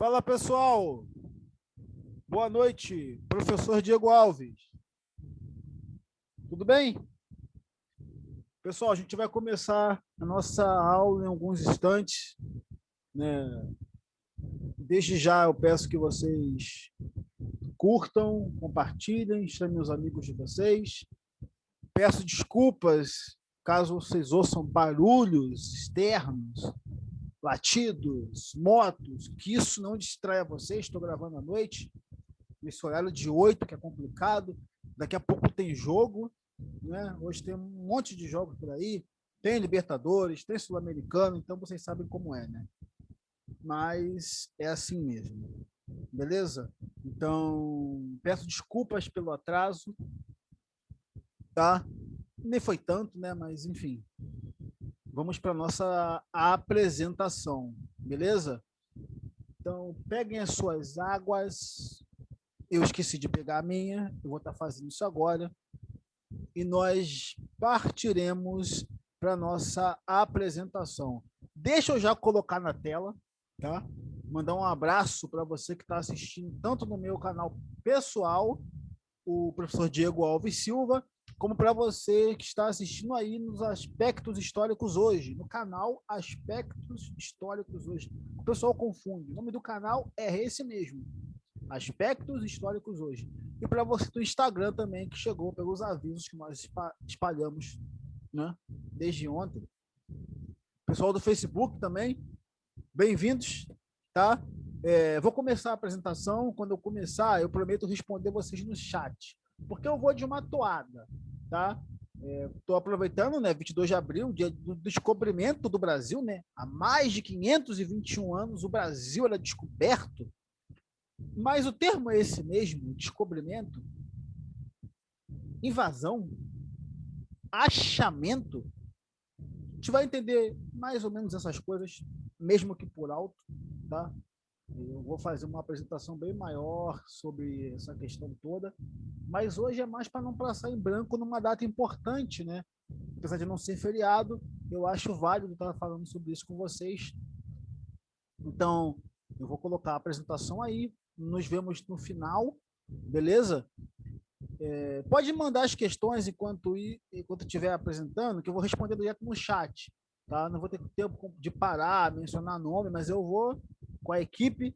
Fala, pessoal. Boa noite, professor Diego Alves. Tudo bem? Pessoal, a gente vai começar a nossa aula em alguns instantes, né? Desde já eu peço que vocês curtam, compartilhem, chamem os amigos de vocês. Peço desculpas caso vocês ouçam barulhos externos, latidos, motos, que isso não distraia vocês. Estou gravando à noite, nesse horário de 8, que é complicado. Daqui a pouco tem jogo, né? Hoje tem um monte de jogos por aí. Tem Libertadores, tem Sul-Americano, então vocês sabem como é, né? Mas é assim mesmo, beleza? Então, peço desculpas pelo atraso, tá? Nem foi tanto, né? Mas, enfim, vamos para a nossa apresentação, beleza? Então, peguem as suas águas. Eu esqueci de pegar a minha, eu vou estar fazendo isso agora. E nós partiremos para a nossa apresentação. Deixa eu já colocar na tela, tá? Mandar um abraço para você que está assistindo tanto no meu canal pessoal, o professor Diego Alves Silva, como para você que está assistindo aí nos Aspectos Históricos Hoje, no canal Aspectos Históricos Hoje. O pessoal confunde, o nome do canal é esse mesmo, Aspectos Históricos Hoje. E para você do Instagram também, que chegou pelos avisos que nós espalhamos, né, desde ontem. Pessoal do Facebook também, bem-vindos, tá? Vou começar a apresentação. Quando eu começar, eu prometo responder vocês no chat, porque eu vou de uma toada, tá? Estou aproveitando, né, 22 de abril, dia do descobrimento do Brasil, né? Há mais de 521 anos o Brasil era descoberto, mas o termo é esse mesmo, descobrimento, invasão, achamento. A gente vai entender mais ou menos essas coisas, mesmo que por alto, tá? Eu vou fazer uma apresentação bem maior sobre essa questão toda, mas hoje é mais para não passar em branco numa data importante, né? Apesar de não ser feriado, eu acho válido estar falando sobre isso com vocês. Então, eu vou colocar a apresentação aí, nos vemos no final, beleza? Pode mandar as questões enquanto estiver apresentando, que eu vou responder direto no chat, tá? Não vou ter tempo de parar, mencionar nome, mas eu vou com a equipe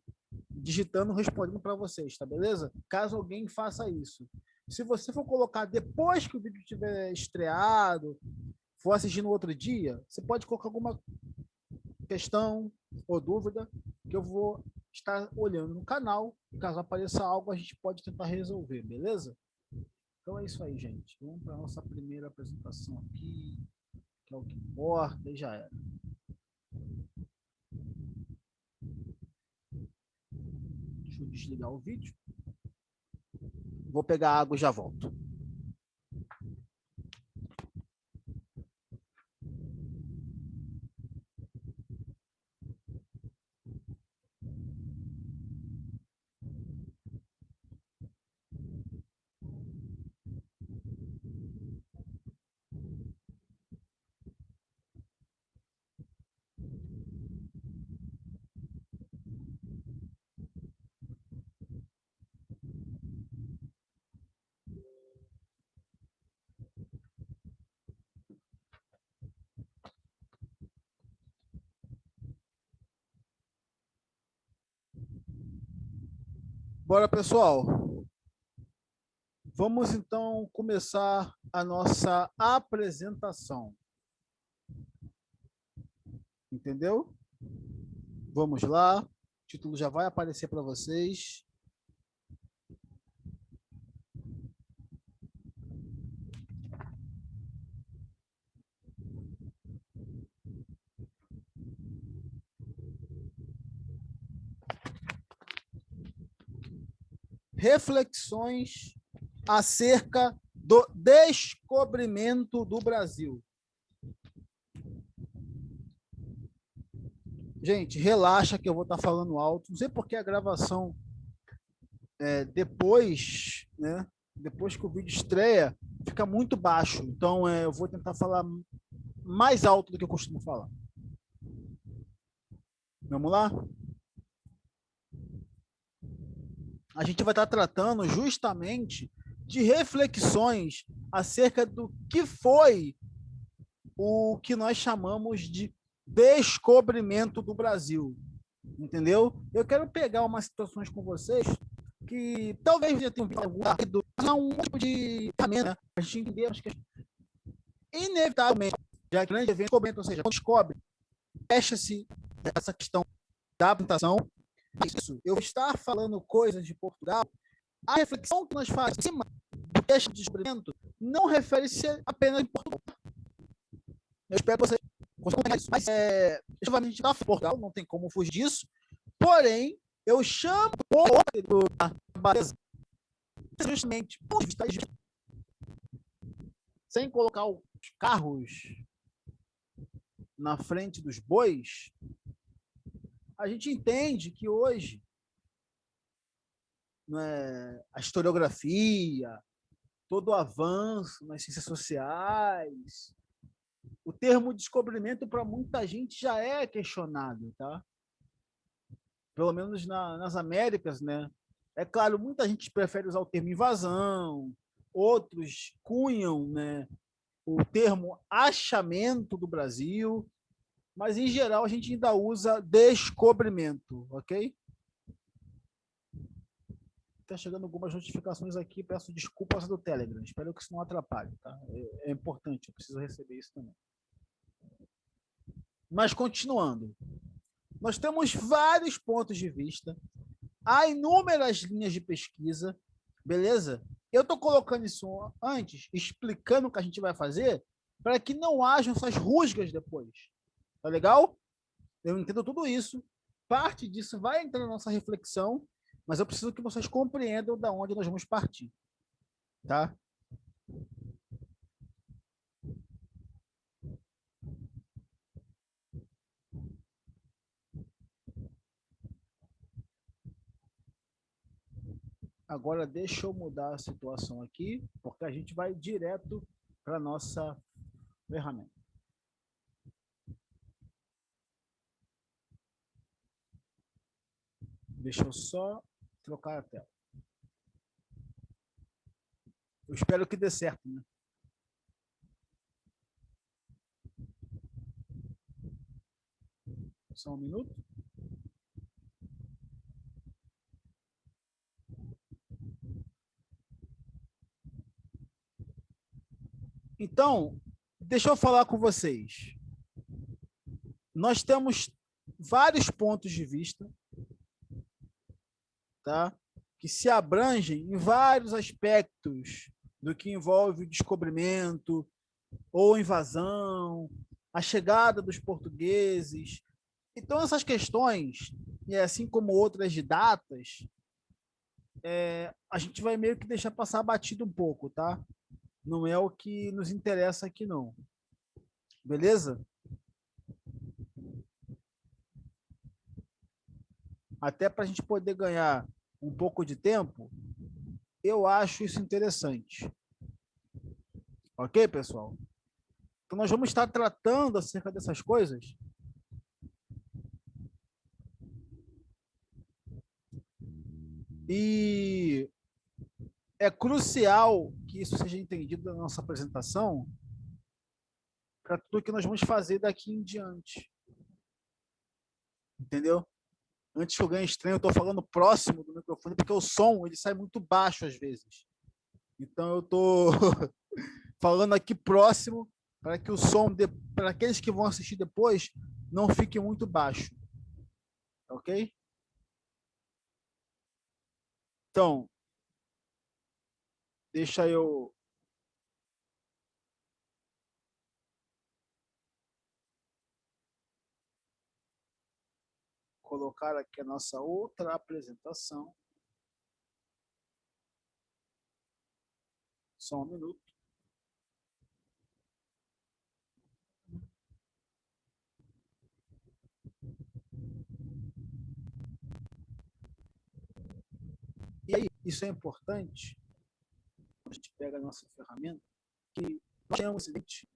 digitando, respondendo para vocês, tá beleza? Caso alguém faça isso. Se você for colocar depois que o vídeo estiver estreado, for assistir no outro dia, você pode colocar alguma questão ou dúvida que eu vou estar olhando no canal. Caso apareça algo, a gente pode tentar resolver, beleza? Então é isso aí, gente. Vamos para a nossa primeira apresentação aqui, que é o que importa, e já era. Deixa eu desligar o vídeo. Vou pegar água e já volto. Bora, pessoal. Vamos então começar a nossa apresentação. Entendeu? Vamos lá. O título já vai aparecer para vocês. Reflexões acerca do descobrimento do Brasil. Gente, relaxa que eu vou estar falando alto. Não sei porque a gravação depois, né? Depois que o vídeo estreia, fica muito baixo. Então, eu vou tentar falar mais alto do que eu costumo falar. Vamos lá? a gente vai estar tratando justamente de reflexões acerca do que foi o que nós chamamos de descobrimento do Brasil, entendeu? Eu quero pegar umas situações com vocês que talvez já tenham visto um tipo de ferramenta, né? A gente entender que inevitavelmente, já que grande evento descobrimento, ou seja, quando descobre, fecha-se essa questão da apresentação. Isso, eu estar falando coisas de Portugal, a reflexão que nós fazemos em cima do texto de descobrimento não refere-se apenas em Portugal. Eu espero que vocês consigam pegar isso. Mas, a gente está em Portugal, não tem como fugir disso. Porém, eu chamo a beleza justamente sem colocar os carros na frente dos bois. A gente entende que hoje, né, a historiografia, todo o avanço nas ciências sociais, o termo descobrimento para muita gente já é questionado, tá? Pelo menos nas Américas, né? É claro, muita gente prefere usar o termo invasão, outros cunham, né, o termo achamento do Brasil, mas em geral a gente ainda usa descobrimento, ok? Está chegando algumas notificações aqui, peço desculpas do Telegram, espero que isso não atrapalhe, tá? É importante, eu preciso receber isso também. Mas continuando, nós temos vários pontos de vista, há inúmeras linhas de pesquisa, beleza? Eu estou colocando isso antes, explicando o que a gente vai fazer, para que não hajam essas rusgas depois. Tá legal? Eu entendo tudo isso. Parte disso vai entrar na nossa reflexão, mas eu preciso que vocês compreendam da onde nós vamos partir. Tá? Agora deixa eu mudar a situação aqui, porque a gente vai direto para a nossa ferramenta. Deixa eu só trocar a tela. Eu espero que dê certo, né? Só um minuto. Então, deixa eu falar com vocês. Nós temos vários pontos de vista, tá? Que se abrangem em vários aspectos do que envolve o descobrimento ou invasão, a chegada dos portugueses. Então, essas questões, e assim como outras de datas, a gente vai meio que deixar passar batido um pouco, tá? Não é o que nos interessa aqui, não. Beleza? Até para a gente poder ganhar um pouco de tempo, eu acho isso interessante. Ok, pessoal? Então, nós vamos estar tratando acerca dessas coisas. E é crucial que isso seja entendido na nossa apresentação para tudo que nós vamos fazer daqui em diante. Entendeu? Antes que eu ganhe estranho, eu estou falando próximo do microfone, porque o som ele sai muito baixo às vezes. Então eu estou falando aqui próximo para que o som, para aqueles que vão assistir depois, não fique muito baixo. Ok? Então, deixa eu colocar aqui a nossa outra apresentação. Só um minuto. E aí, isso é importante. A gente pega a nossa ferramenta, que nós temos o seguinte.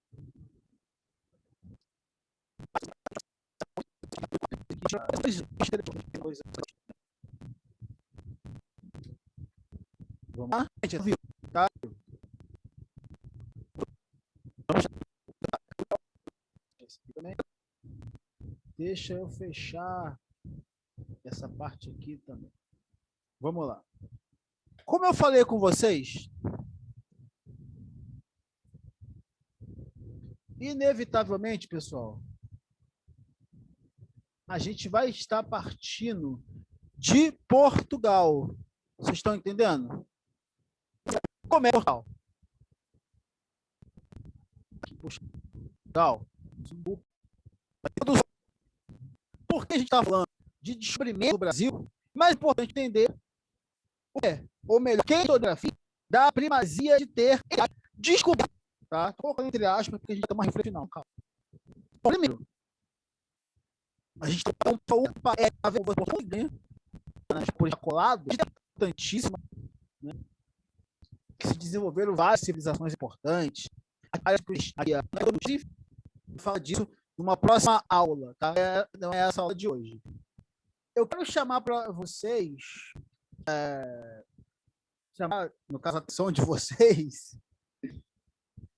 Vamos lá, gente, viu? Tá? Deixa eu fechar essa parte aqui também. Vamos lá. Como eu falei com vocês, inevitavelmente, pessoal, a gente vai estar partindo de Portugal. Vocês estão entendendo? Como é Portugal? Portugal. Por que a gente está falando de descobrimento do Brasil? Mais importante entender o que é, ou melhor, quem geografia dá a primazia de ter descoberto. Tá? Estou colocando entre aspas, porque a gente tem uma reflexão final. Calma. Primeiro, a gente tem a ver com o ganha por colado, importantíssima, né? Que se desenvolveram várias civilizações importantes. Fala disso numa próxima aula, tá? Não é essa aula de hoje. Eu quero chamar para vocês, chamar, no caso, a atenção de vocês,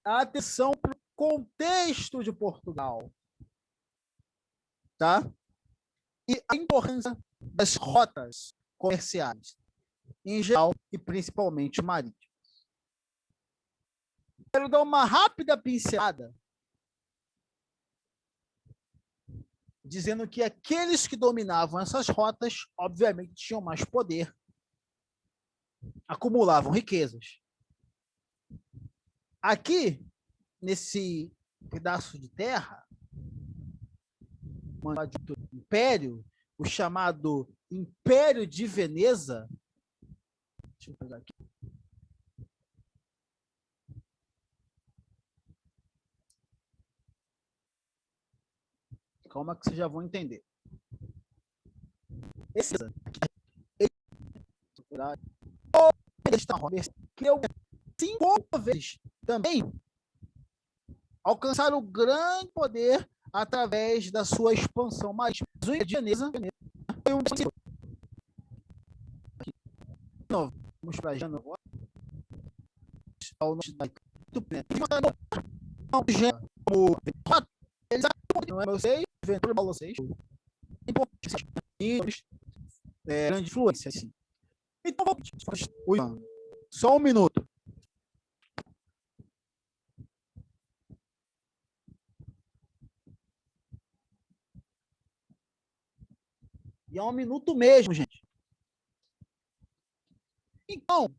a atenção para o contexto de Portugal, tá? E a importância das rotas comerciais, em geral e principalmente marítimas. Quero dar uma rápida pincelada dizendo que aqueles que dominavam essas rotas, obviamente, tinham mais poder, acumulavam riquezas. Aqui, nesse pedaço de terra, um império, o chamado Império de Veneza. Deixa eu pegar aqui. Calma que vocês já vão entender. Esse que eu 5 vezes também alcançaram grande poder através da sua expansão marítima. O Império de Veneza foi um vamos para Jana agora. Ao norte da não é vocês, Ventura Paulo 6, grande influência, assim. Então, só um minuto. E é um minuto mesmo, gente. Então,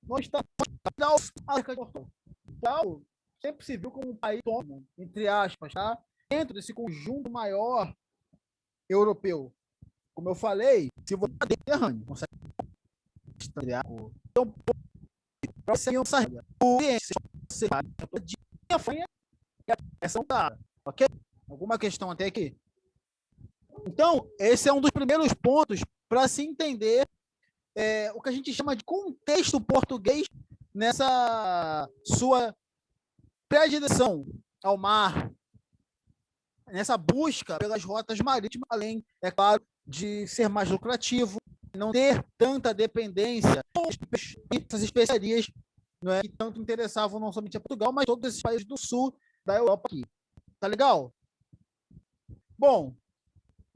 nós estamos Portugal sempre se viu como um país, entre aspas, tá? Dentro desse conjunto maior europeu. Como eu falei, se você é mediterrâneo, consegue então, você essa tá, ok? Alguma questão até aqui? Então, esse é um dos primeiros pontos para se entender o que a gente chama de contexto português nessa sua predileção ao mar, nessa busca pelas rotas marítimas, além, é claro, de ser mais lucrativo, não ter tanta dependência dessas especiarias, não é, que tanto interessavam não somente a Portugal, mas todos esses países do sul da Europa aqui. Tá legal? Bom,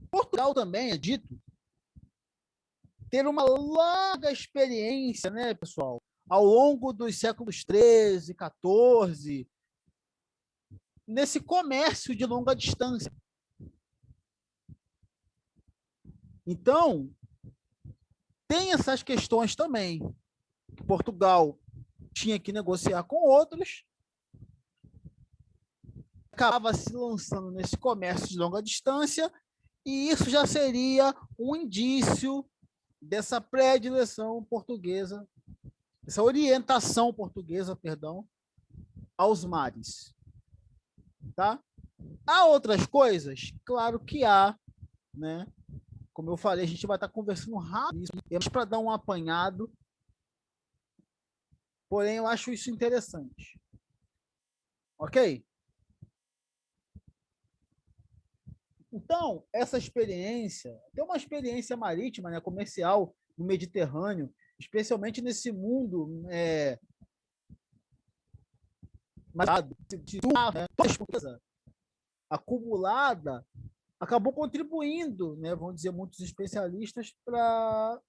Portugal também é dito ter uma larga experiência, né, pessoal, ao longo dos séculos 13, 14, nesse comércio de longa distância. Então, tem essas questões também. Portugal tinha que negociar com outros, acabava se lançando nesse comércio de longa distância, e isso já seria um indício dessa predileção portuguesa, essa orientação portuguesa, perdão, aos mares. Tá? Há outras coisas? Claro que há, né? Como eu falei, a gente vai estar conversando rápido, para dar um apanhado, porém eu acho isso interessante. Ok? Então, essa experiência, tem uma experiência marítima, né, comercial no Mediterrâneo, especialmente nesse mundo acumulada, acabou contribuindo, né, vamos dizer, muitos especialistas, para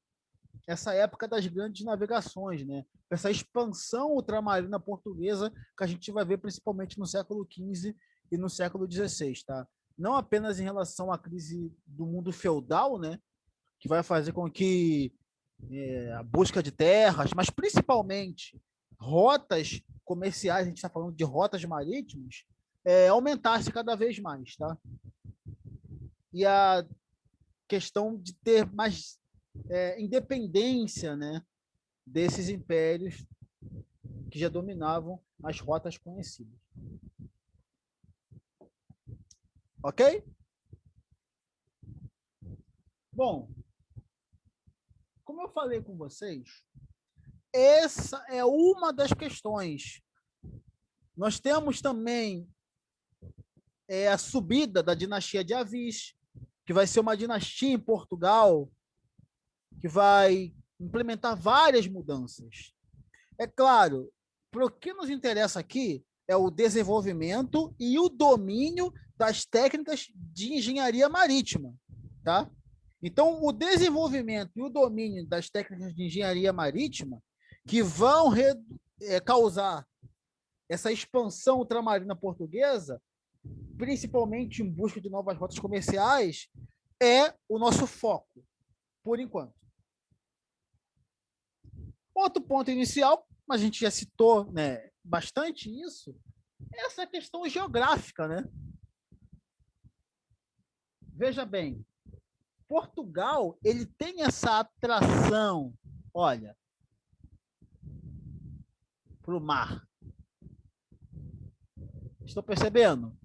essa época das grandes navegações, né? Essa expansão ultramarina portuguesa que a gente vai ver principalmente no século XV e no século XVI, tá? Não apenas em relação à crise do mundo feudal, né, que vai fazer com que a busca de terras, mas principalmente rotas comerciais, a gente está falando de rotas marítimas, aumentasse cada vez mais, tá? E a questão de ter mais independência, né, desses impérios que já dominavam as rotas conhecidas. Ok? Bom, como eu falei com vocês, essa é uma das questões. Nós temos também a subida da dinastia de Avis, que vai ser uma dinastia em Portugal que vai implementar várias mudanças. É claro, para o que nos interessa aqui é o desenvolvimento e o domínio das técnicas de engenharia marítima, tá? Então, o desenvolvimento e o domínio das técnicas de engenharia marítima que vão causar essa expansão ultramarina portuguesa, principalmente em busca de novas rotas comerciais, é o nosso foco, por enquanto. Outro ponto inicial, a gente já citou, né, bastante isso, é essa questão geográfica, né? Veja bem, Portugal, ele tem essa atração, olha, para o mar. Estou percebendo?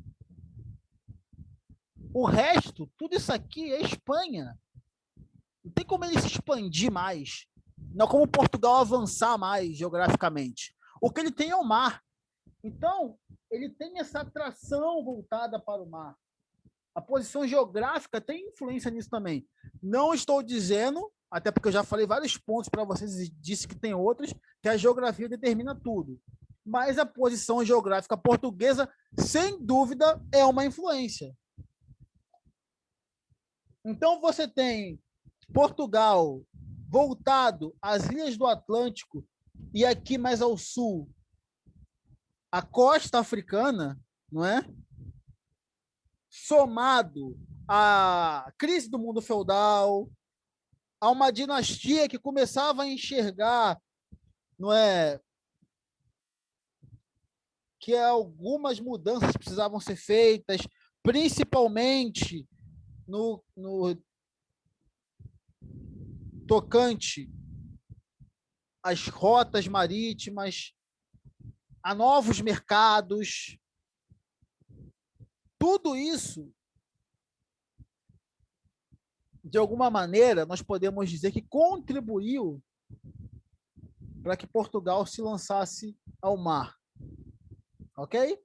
O resto, tudo isso aqui é Espanha. Não tem como ele se expandir mais. Não como Portugal avançar mais geograficamente. O que ele tem é o mar. Então, ele tem essa atração voltada para o mar. A posição geográfica tem influência nisso também. Não estou dizendo, até porque eu já falei vários pontos para vocês e disse que tem outros, que a geografia determina tudo. Mas a posição geográfica portuguesa, sem dúvida, é uma influência. Então, você tem Portugal voltado às ilhas do Atlântico e aqui mais ao sul, a costa africana, não é? Somado à crise do mundo feudal, a uma dinastia que começava a enxergar, não é, que algumas mudanças precisavam ser feitas, principalmente no tocante às rotas marítimas, a novos mercados. Tudo isso, de alguma maneira, nós podemos dizer que contribuiu para que Portugal se lançasse ao mar. Ok?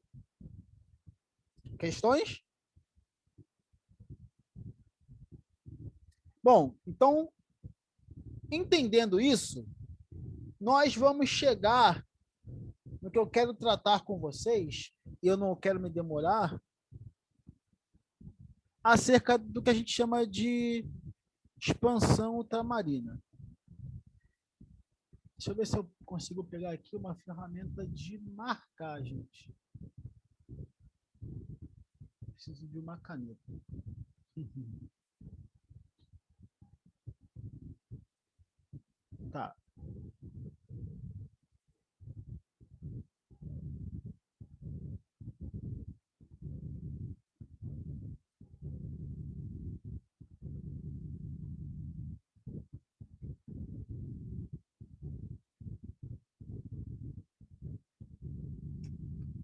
Questões? Bom, então, entendendo isso, nós vamos chegar no que eu quero tratar com vocês, e eu não quero me demorar, acerca do que a gente chama de expansão ultramarina. Deixa eu ver se eu consigo pegar aqui uma ferramenta de marcar, gente. Preciso de uma caneta. Tá.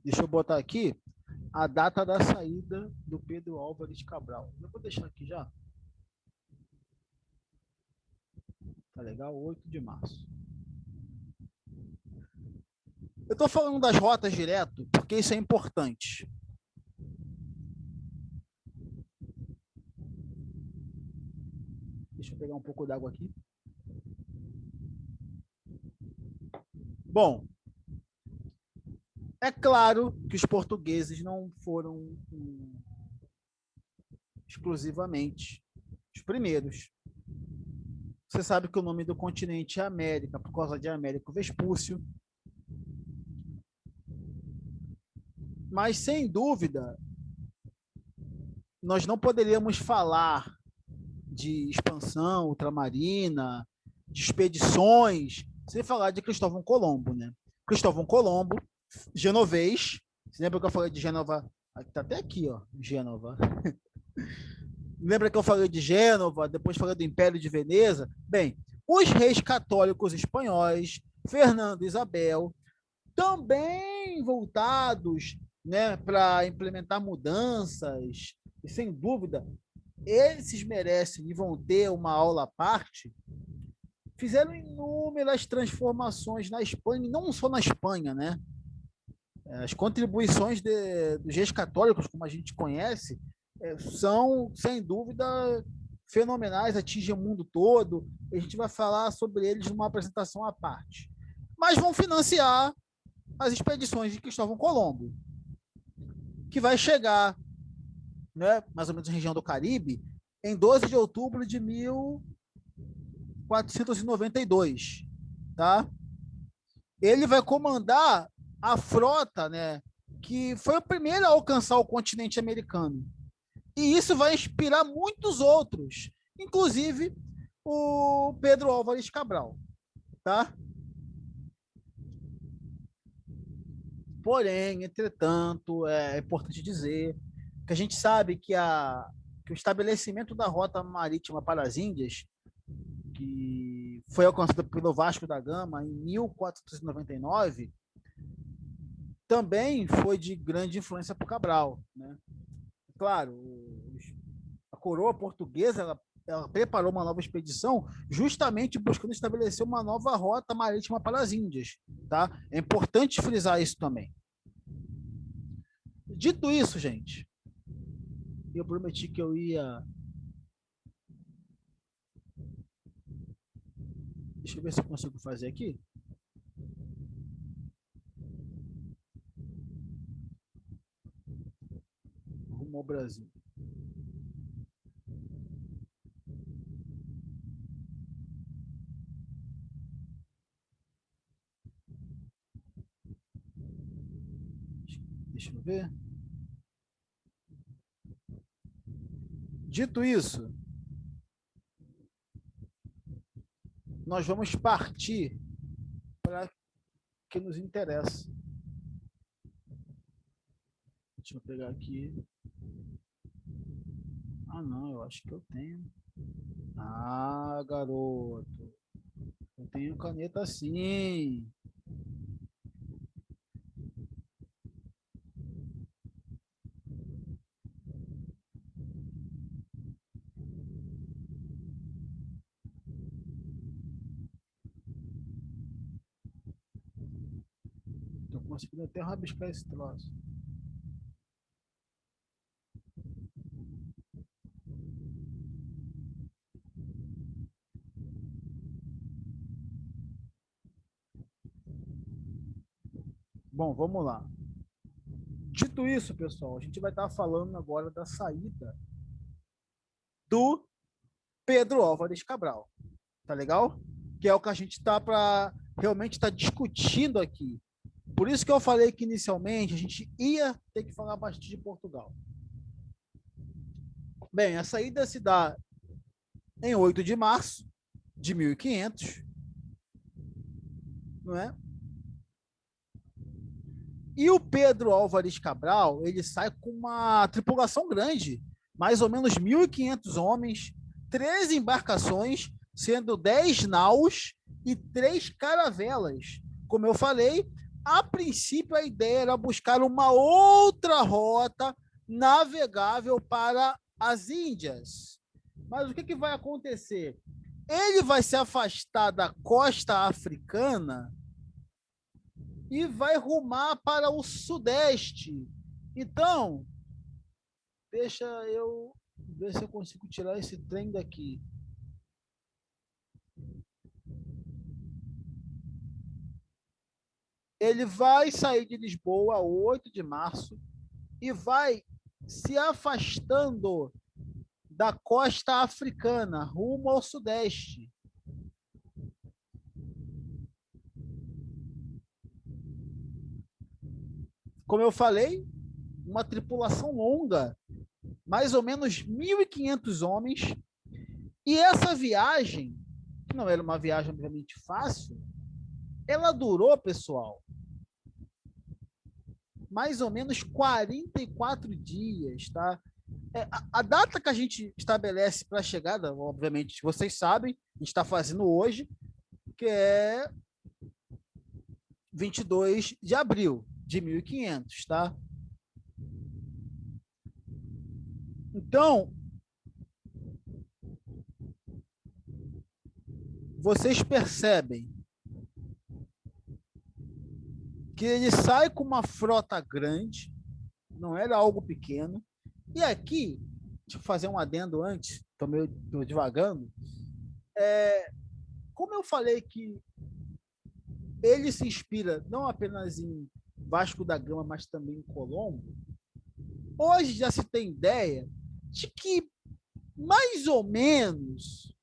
Deixa eu botar aqui a data da saída do Pedro Álvares Cabral. Eu vou deixar aqui já. Tá legal? 8 de março. Eu estou falando das rotas direto porque isso é importante. Deixa eu pegar um pouco d'água aqui. Bom, é claro que os portugueses não foram exclusivamente os primeiros. Você sabe que o nome do continente é América, por causa de Américo Vespúcio. Mas, sem dúvida, nós não poderíamos falar de expansão ultramarina, de expedições, sem falar de Cristóvão Colombo, né? Cristóvão Colombo, genovês. Você lembra que eu falei de Gênova? Está até aqui, ó, Gênova. Lembra que eu falei de Gênova, depois falei do Império de Veneza? Bem, os reis católicos espanhóis, Fernando e Isabel, também voltados, né, para implementar mudanças, e sem dúvida, esses merecem e vão ter uma aula à parte, fizeram inúmeras transformações na Espanha, e não só na Espanha, né? As contribuições dos reis católicos, como a gente conhece, são, sem dúvida, fenomenais, atingem o mundo todo. A gente vai falar sobre eles numa apresentação à parte. Mas vão financiar as expedições de Cristóvão Colombo, que vai chegar, né, mais ou menos na região do Caribe, em 12 de outubro de 1492, tá? Ele vai comandar a frota, né, que foi o primeiro a alcançar o continente americano. E isso vai inspirar muitos outros, inclusive o Pedro Álvares Cabral, tá? Porém, entretanto, é importante dizer que a gente sabe que o estabelecimento da rota marítima para as Índias, que foi alcançado pelo Vasco da Gama em 1499, também foi de grande influência para o Cabral, né? Claro, a coroa portuguesa ela preparou uma nova expedição justamente buscando estabelecer uma nova rota marítima para as Índias, tá? É importante frisar isso também. Dito isso, gente, eu prometi que eu ia. Deixa eu ver se eu consigo fazer aqui. Rumo ao Brasil. Deixa eu ver. Dito isso, nós vamos partir para o que nos interessa. Deixa eu pegar aqui. Ah, não, eu acho que eu tenho. Ah, garoto. Eu tenho caneta sim. Estou conseguindo até rabiscar esse troço. Bom, vamos lá. Dito isso, pessoal, a gente vai estar falando agora da saída do Pedro Álvares Cabral. Tá legal? Que é o que a gente está para realmente estar discutindo aqui. Por isso que eu falei que inicialmente a gente ia ter que falar bastante de Portugal. Bem, a saída se dá em 8 de março de 1500, não é? E o Pedro Álvares Cabral, ele sai com uma tripulação grande, mais ou menos 1.500 homens, 13 embarcações, sendo 10 naus e 3 caravelas. Como eu falei, a princípio a ideia era buscar uma outra rota navegável para as Índias. Mas o que vai acontecer? Ele vai se afastar da costa africana e vai rumar para o sudeste. Então, deixa eu ver se eu consigo tirar esse trem daqui. ele vai sair de Lisboa 8 de março e vai se afastando da costa africana, rumo ao sudeste. Como eu falei, uma tripulação longa, mais ou menos 1.500 homens, e essa viagem, que não era uma viagem obviamente fácil, ela durou, pessoal, mais ou menos 44 dias, tá? A data que a gente estabelece para a chegada, obviamente, vocês sabem, a gente está fazendo hoje, que é 22 de abril de 1500, tá? Então, vocês percebem que ele sai com uma frota grande, não era algo pequeno. E aqui, deixa eu fazer um adendo antes, tô devagando. Como eu falei que ele se inspira não apenas em Vasco da Gama, mas também em Colombo, hoje já se tem ideia de que, mais ou menos,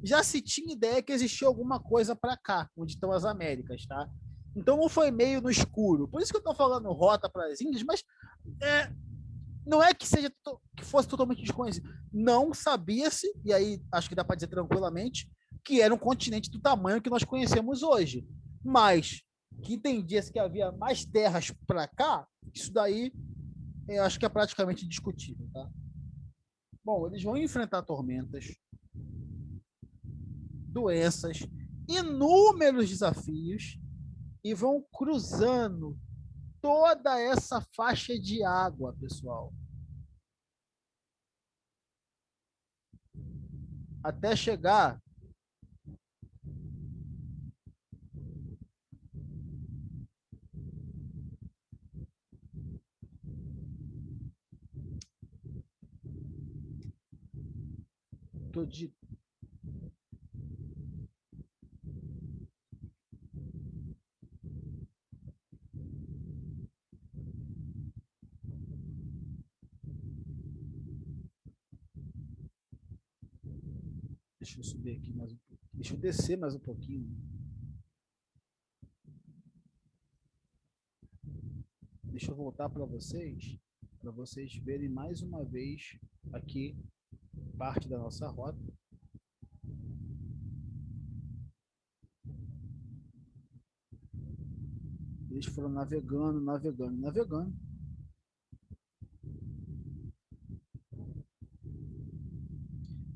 já se tinha ideia que existia alguma coisa para cá, onde estão as Américas, tá? Então não foi meio no escuro. Por isso que eu estou falando rota para as Índias, mas não é que seja que fosse totalmente desconhecido. Não sabia-se, e aí acho que dá para dizer tranquilamente, que era um continente do tamanho que nós conhecemos hoje. Mas que entendia-se que havia mais terras para cá, isso daí eu acho que é praticamente indiscutível, tá? Bom, eles vão enfrentar tormentas, doenças, inúmeros desafios e vão cruzando toda essa faixa de água, pessoal, até chegar tô de deixa eu subir aqui mais um pouquinho. Deixa eu descer mais um pouquinho. Deixa eu voltar para vocês verem mais uma vez aqui parte da nossa rota. Eles foram navegando, navegando, navegando.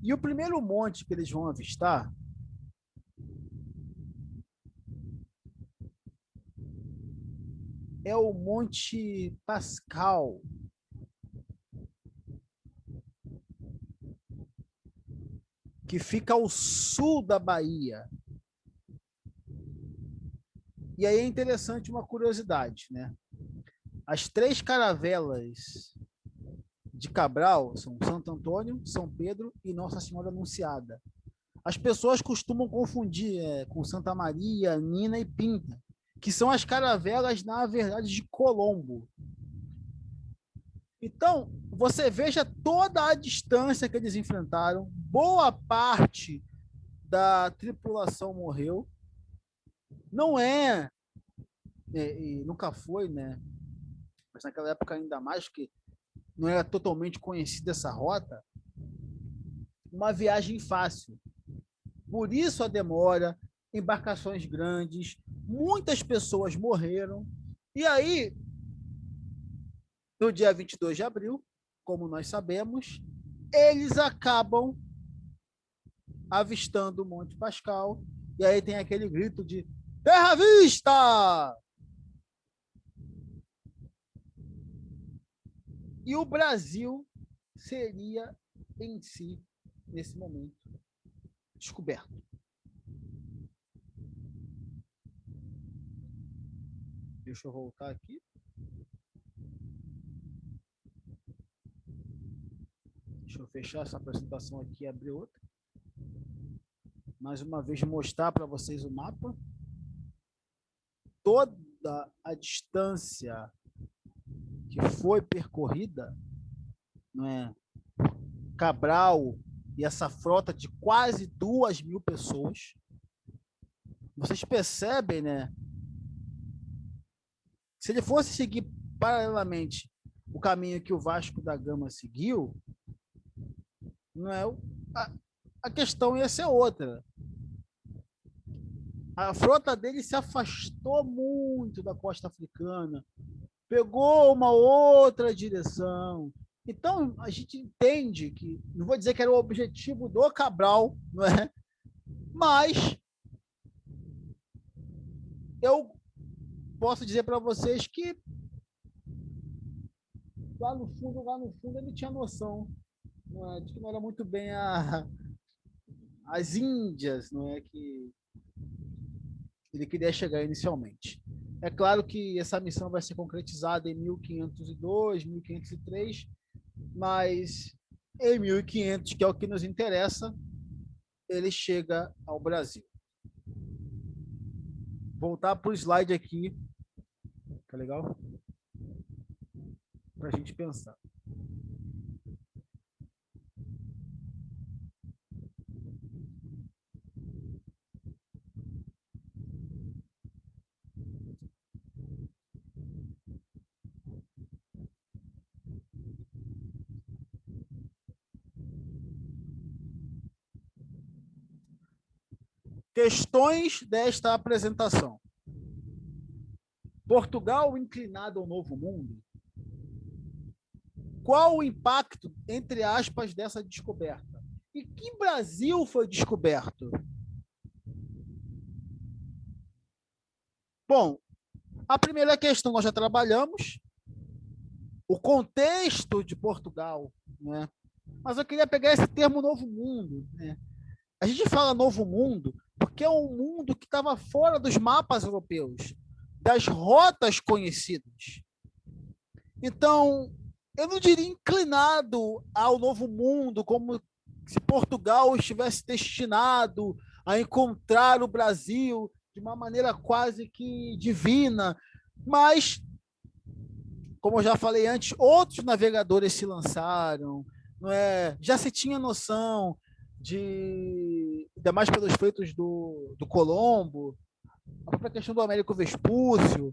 E o primeiro monte que eles vão avistar é o Monte Pascal, que fica ao sul da Bahia. E aí é interessante uma curiosidade, né? As 3 caravelas de Cabral são Santo Antônio, São Pedro e Nossa Senhora Anunciada. As pessoas costumam confundir com Santa Maria, Nina e Pinta, que são as caravelas, na verdade, de Colombo. Então, você veja toda a distância que eles enfrentaram, boa parte da tripulação morreu. Não e nunca foi, né? Mas naquela época ainda mais, que não era totalmente conhecida essa rota, uma viagem fácil. Por isso a demora, embarcações grandes, muitas pessoas morreram. E aí, no dia 22 de abril, como nós sabemos, eles acabam avistando o Monte Pascal. E aí tem aquele grito de terra à vista! E o Brasil seria em si, nesse momento, descoberto. Deixa eu voltar aqui. Deixa eu fechar essa apresentação aqui e abrir outra. Mais uma vez mostrar para vocês o mapa. a distância que foi percorrida, não é? Cabral e essa frota de quase 2.000 pessoas, vocês percebem, né? Se ele fosse seguir paralelamente o caminho que o Vasco da Gama seguiu, não é? A questão ia ser outra. A frota dele se afastou muito da costa africana, pegou uma outra direção. Então, a gente entende que, não vou dizer que era o objetivo do Cabral, não é? Mas eu posso dizer para vocês que lá no fundo, ele tinha noção, não é? De que não era muito bem as Índias, não é? Que ele queria chegar inicialmente. É claro que essa missão vai ser concretizada em 1502, 1503, mas em 1500, que é o que nos interessa, ele chega ao Brasil. Voltar para o slide aqui, tá legal? Para a gente pensar. Questões desta apresentação. Portugal inclinado ao Novo Mundo? Qual o impacto, entre aspas, dessa descoberta? E que Brasil foi descoberto? Bom, a primeira questão nós já trabalhamos, o contexto de Portugal, né? Mas eu queria pegar esse termo Novo Mundo, né? A gente fala Novo Mundo porque é um mundo que estava fora dos mapas europeus, das rotas conhecidas. Então, eu não diria inclinado ao Novo Mundo, como se Portugal estivesse destinado a encontrar o Brasil de uma maneira quase que divina, mas, como eu já falei antes, outros navegadores se lançaram, não é? Já se tinha noção de, ainda mais pelos feitos do Colombo, a própria questão do Américo Vespúcio,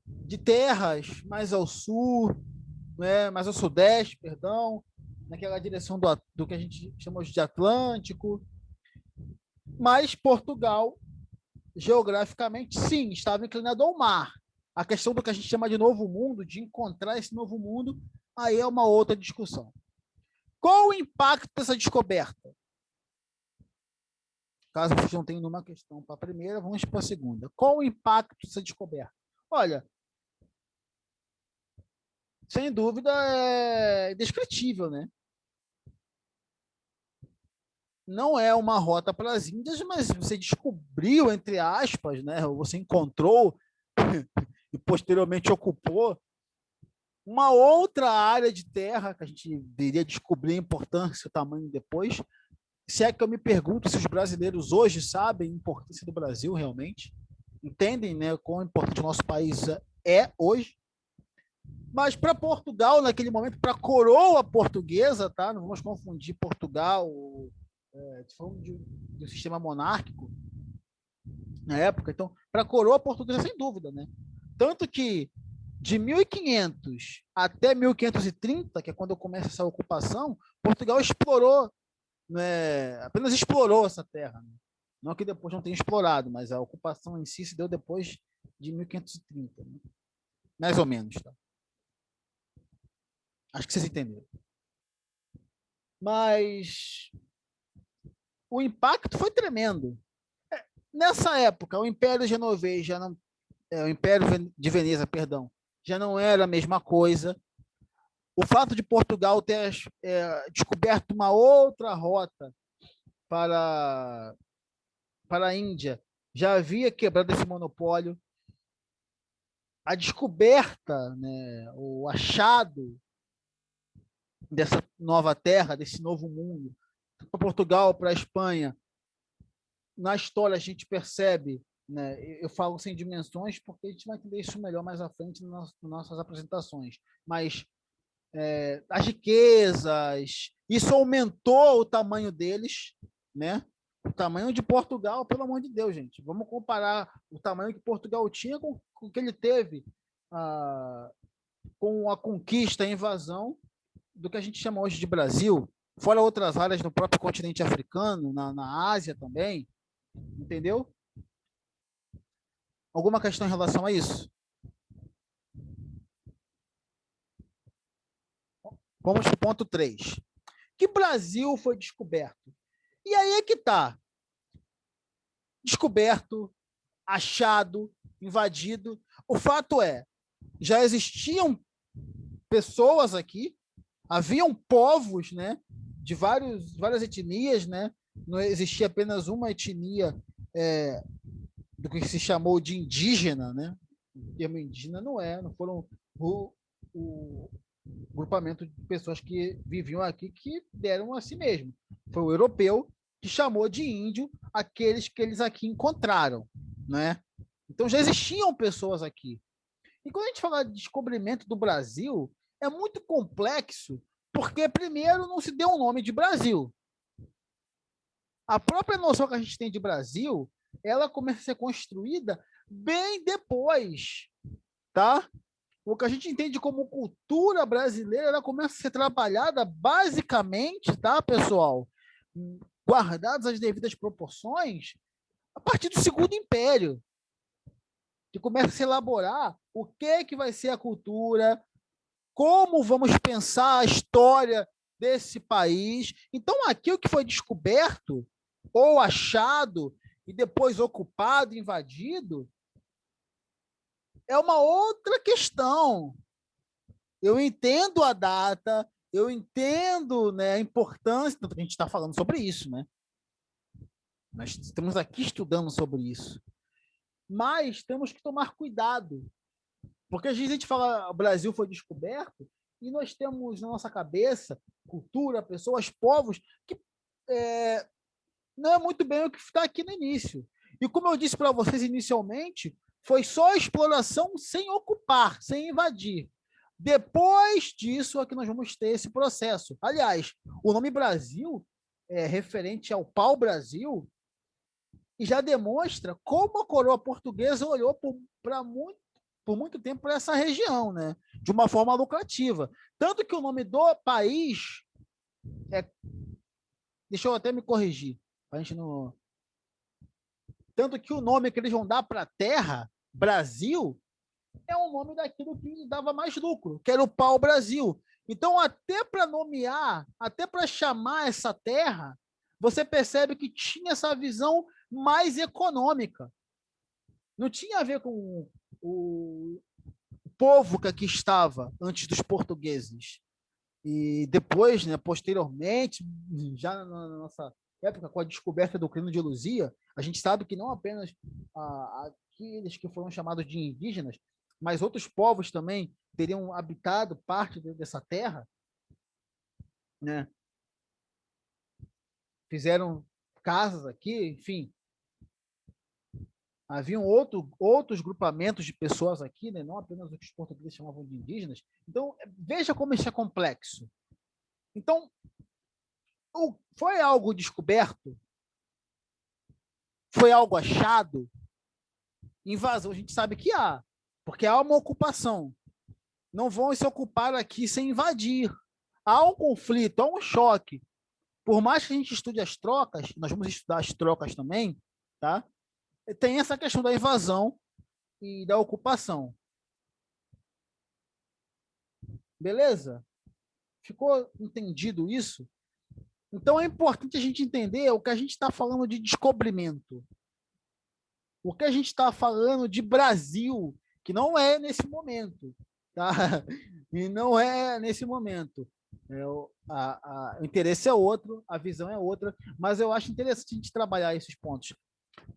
de terras mais ao sul, né, mais ao sudeste, perdão, naquela direção do que a gente chama de Atlântico. Mas Portugal, geograficamente, sim, estava inclinado ao mar. A questão do que a gente chama de novo mundo, de encontrar esse novo mundo, aí é uma outra discussão. Qual o impacto dessa descoberta? Caso vocês não tenham nenhuma questão para a primeira, vamos para a segunda. Qual o impacto dessa descoberta? Olha, sem dúvida é indescritível, né? Não é uma rota para as Índias, mas você descobriu, entre aspas, né? Você encontrou e posteriormente ocupou uma outra área de terra que a gente iria descobrir a importância e o tamanho depois. Se é que eu me pergunto se os brasileiros hoje sabem a importância do Brasil realmente, entendem, né, quão importante o nosso país é hoje. Mas para Portugal, naquele momento, para a coroa portuguesa, tá? Não vamos confundir Portugal, falando de um sistema monárquico na época. Então, para a coroa portuguesa, sem dúvida, né? Tanto que de 1500 até 1530, que é quando começa essa ocupação, Portugal explorou, né? Apenas explorou essa terra. Né? Não que depois não tenha explorado, mas a ocupação em si se deu depois de 1530, né? Mais ou menos. Tá? Acho que vocês entenderam. Mas o impacto foi tremendo. Nessa época, o Império Genovês já não, o Império de Veneza, perdão, já não era a mesma coisa. O fato de Portugal ter descoberto uma outra rota para a Índia já havia quebrado esse monopólio. A descoberta, né, o achado dessa nova terra, desse novo mundo, para Portugal, para a Espanha, na história a gente percebe né? Eu falo sem dimensões porque a gente vai entender isso melhor mais à frente nas nossas apresentações. Mas as riquezas, isso aumentou o tamanho deles, né? O tamanho de Portugal, pelo amor de Deus, gente. Vamos comparar o tamanho que Portugal tinha com o que ele teve com a conquista, a invasão do que a gente chama hoje de Brasil, fora outras áreas no próprio continente africano, na Ásia também, entendeu? Alguma questão em relação a isso? Vamos para o ponto 3. Que Brasil foi descoberto? E aí é que está. Descoberto, achado, invadido. O fato é, já existiam pessoas aqui, haviam povos, né, de várias etnias, né? Não existia apenas uma etnia do que se chamou de indígena, né? O termo indígena não foram o grupamento de pessoas que viviam aqui que deram a si mesmo. Foi o europeu que chamou de índio aqueles que eles aqui encontraram, né? Então já existiam pessoas aqui. E quando a gente fala de descobrimento do Brasil, é muito complexo, porque primeiro não se deu um nome de Brasil. A própria noção que a gente tem de Brasil, ela começa a ser construída bem depois, tá? O que a gente entende como cultura brasileira, ela começa a ser trabalhada basicamente, tá, pessoal? Guardadas as devidas proporções, a partir do Segundo Império, que começa a se elaborar o que vai ser a cultura, como vamos pensar a história desse país. Então, aquilo que foi descoberto ou achado e depois ocupado, invadido, é uma outra questão. Eu entendo a data, eu entendo, né, a importância, tanto que a gente está falando sobre isso, né? Nós estamos aqui estudando sobre isso. Mas temos que tomar cuidado, porque às vezes a gente fala o Brasil foi descoberto e nós temos na nossa cabeça cultura, pessoas, povos que não é muito bem o que está aqui no início. E como eu disse para vocês inicialmente, foi só exploração sem ocupar, sem invadir. Depois disso é que nós vamos ter esse processo. Aliás, o nome Brasil é referente ao pau-brasil e já demonstra como a coroa portuguesa olhou por muito tempo para essa região, né? De uma forma lucrativa. Tanto que o nome do país é... Deixa eu até me corrigir, a gente não... Tanto que o nome que eles vão dar para a terra, Brasil, é o nome daquilo que dava mais lucro, que era o pau-brasil. Então, até para nomear, até para chamar essa terra, você percebe que tinha essa visão mais econômica. Não tinha a ver com o povo que aqui estava antes dos portugueses. E depois, né, posteriormente, já na nossa época, com a descoberta do Crino de Luzia, a gente sabe que não apenas aqueles que foram chamados de indígenas, mas outros povos também teriam habitado parte dessa terra, né? Fizeram casas aqui, enfim. Haviam outros grupamentos de pessoas aqui, né? Não apenas o que os portugueses chamavam de indígenas. Então, veja como isso é complexo. Então, foi algo descoberto? Foi algo achado? Invasão, a gente sabe que há, porque há uma ocupação. Não vão se ocupar aqui sem invadir. Há um conflito, há um choque. Por mais que a gente estude as trocas, nós vamos estudar as trocas também, tá? Tem essa questão da invasão e da ocupação. Beleza? Ficou entendido isso? Então é importante a gente entender o que a gente está falando de descobrimento. O que a gente está falando de Brasil, que não é nesse momento, tá? E não é nesse momento. O interesse é outro, a visão é outra, mas eu acho interessante a gente trabalhar esses pontos.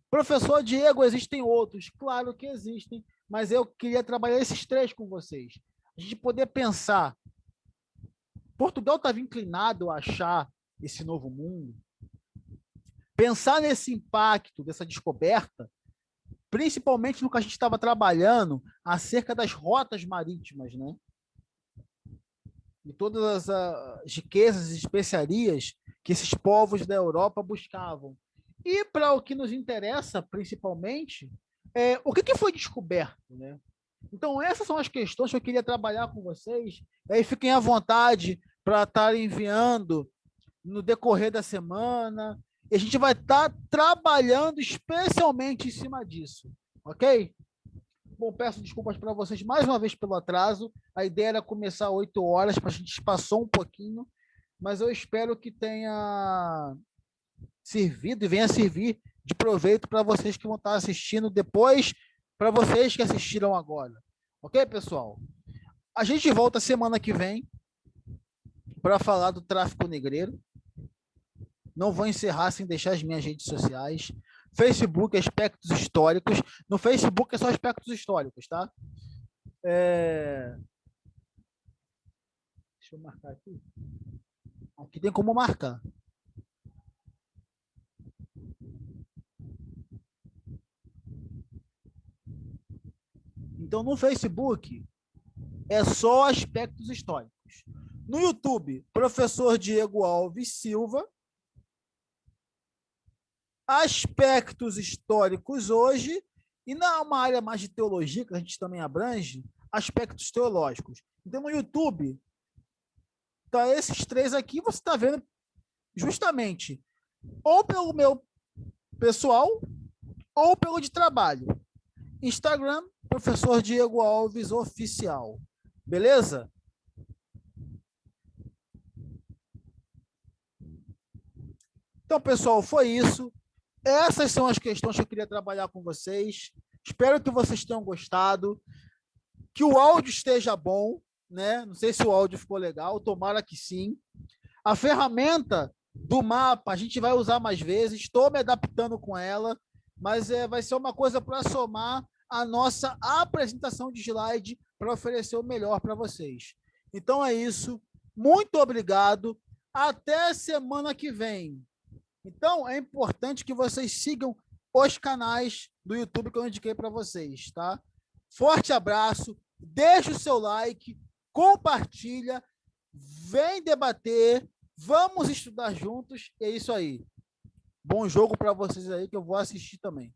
Professor Diego, existem outros? Claro que existem, mas eu queria trabalhar esses 3 com vocês. A gente poder pensar, Portugal estava inclinado a achar esse novo mundo? Pensar nesse impacto, dessa descoberta, principalmente no que a gente estava trabalhando acerca das rotas marítimas, né? E todas as riquezas e especiarias que esses povos da Europa buscavam. E para o que nos interessa, principalmente, o que foi descoberto, né? Então, essas são as questões que eu queria trabalhar com vocês. Aí fiquem à vontade para estar enviando no decorrer da semana. E a gente vai estar trabalhando especialmente em cima disso, ok? Bom, peço desculpas para vocês mais uma vez pelo atraso. A ideia era começar 8 horas, para a gente passou um pouquinho, mas eu espero que tenha servido e venha servir de proveito para vocês que vão estar assistindo depois, para vocês que assistiram agora. Ok, pessoal? A gente volta semana que vem para falar do tráfico negreiro. Não vou encerrar sem deixar as minhas redes sociais. Facebook, aspectos históricos. No Facebook é só aspectos históricos, tá? Deixa eu marcar aqui. Aqui tem como marcar. Então, no Facebook, é só aspectos históricos. No YouTube, professor Diego Alves Silva. Aspectos históricos hoje, e uma área mais de teologia, que a gente também abrange, aspectos teológicos. Então, no YouTube, tá esses três aqui, você está vendo justamente ou pelo meu pessoal ou pelo de trabalho. Instagram, professor Diego Alves Oficial. Beleza? Então, pessoal, foi isso. Essas são as questões que eu queria trabalhar com vocês. Espero que vocês tenham gostado, que o áudio esteja bom, né? Não sei se o áudio ficou legal, tomara que sim. A ferramenta do mapa a gente vai usar mais vezes, estou me adaptando com ela, mas vai ser uma coisa para somar a nossa apresentação de slide para oferecer o melhor para vocês. Então é isso. Muito obrigado. Até semana que vem. Então, é importante que vocês sigam os canais do YouTube que eu indiquei para vocês, tá? Forte abraço, deixa o seu like, compartilha, vem debater, vamos estudar juntos, é isso aí. Bom jogo para vocês aí que eu vou assistir também.